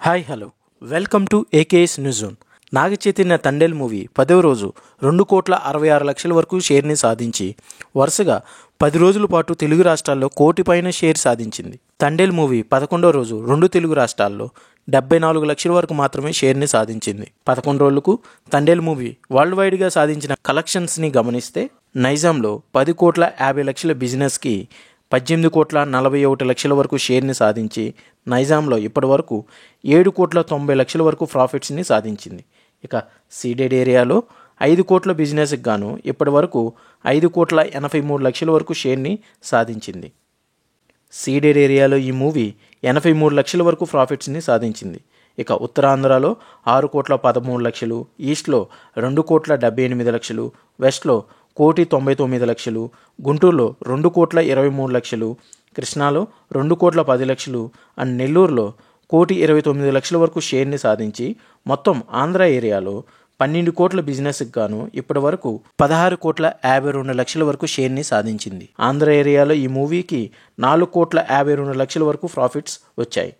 Hi hello welcome to AKS news zone. Naga Chaitanya Thandel movie 10వ రోజు 2,66,00,000 వరకు షేర్ని సాధించి వరుసగా 10 రోజుల పాటు తెలుగు రాష్ట్రాల్లో కోటి పైన షేర్ సాధించింది. తండేల్ మూవీ 11వ రోజు 2 తెలుగు రాష్ట్రాల్లో 74 లక్షల వరకు మాత్రమే షేర్ని సాధించింది. 11 రోజులకు తండేల్ మూవీ వరల్డ్ వైడ్గా సాధించిన కలెక్షన్స్ని గమనిస్తే నైజాంలో 10,50,00,000 బిజినెస్కి 18,41,00,000 వరకు షేర్ని సాధించి నైజాంలో ఇప్పటి వరకు 7,90,00,000 వరకు ప్రాఫిట్స్ని సాధించింది. ఇక సీడెడ్ ఏరియాలో 5 కోట్ల బిజినెస్కి గాను ఇప్పటి వరకు 5,83,00,000 వరకు షేర్ని సాధించింది. సీడెడ్ ఏరియాలో ఈ మూవీ 83 లక్షల వరకు ప్రాఫిట్స్ని సాధించింది. ఇక ఉత్తరాంధ్రలో 6,13,00,000, ఈస్ట్లో 2,78,00,000, వెస్ట్లో 1,99,00,000, గుంటూరులో 2,23,00,000, కృష్ణాలో 2,10,00,000 అండ్ నెల్లూరులో 1,29,00,000 వరకు షేర్ని సాధించి మొత్తం ఆంధ్ర ఏరియాలో 12 కోట్ల బిజినెస్కి గాను ఇప్పటి వరకు 16,52,00,000 వరకు షేర్ని సాధించింది. ఆంధ్ర ఏరియాలో ఈ మూవీకి 4,52,00,000 వరకు ప్రాఫిట్స్ వచ్చాయి.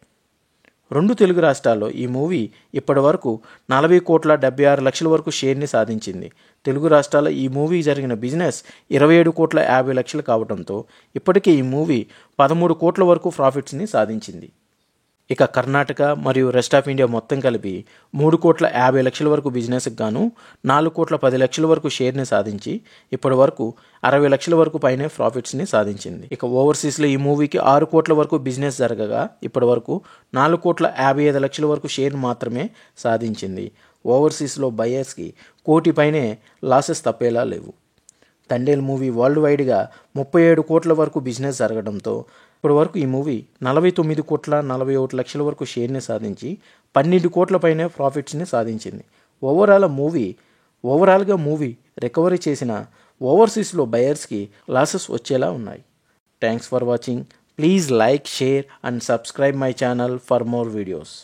2 తెలుగు రాష్ట్రాల్లో ఈ మూవీ ఇప్పటి వరకు 40,76,00,000 వరకు షేర్ని సాధించింది. తెలుగు రాష్ట్రాల్లో ఈ మూవీ జరిగిన బిజినెస్ 27,50,00,000 కావడంతో ఇప్పటికే ఈ మూవీ 13 కోట్ల వరకు ప్రాఫిట్స్ని సాధించింది. ఇక కర్ణాటక మరియు రెస్ట్ ఆఫ్ ఇండియా మొత్తం కలిపి 3,50,00,000 వరకు బిజినెస్కి గాను 4,10,00,000 వరకు షేర్ని సాధించి ఇప్పటి వరకు 60 లక్షల వరకు పైనే ప్రాఫిట్స్ని సాధించింది. ఇక ఓవర్సీస్లో ఈ మూవీకి 6 కోట్ల వరకు బిజినెస్ జరగగా ఇప్పటి వరకు 4,55,00,000 వరకు షేర్ మాత్రమే సాధించింది. ఓవర్సీస్లో బయర్స్కి కోటి పైనే లాసెస్ తప్పేలా లేవు. తండేల్ మూవీ వరల్డ్ వైడ్గా 37 కోట్ల వరకు బిజినెస్ జరగడంతో ఇప్పటి వరకు ఈ మూవీ 49,41,00,000 వరకు షేర్ని సాధించి 12 కోట్ల పైనే ప్రాఫిట్స్ని సాధించింది. ఓవరాల్గా మూవీ రికవరీ చేసిన ఓవర్సీస్లో బయర్స్కి లాసెస్ వచ్చేలా ఉన్నాయి. Thanks for watching. Please like, share and subscribe my channel for more videos.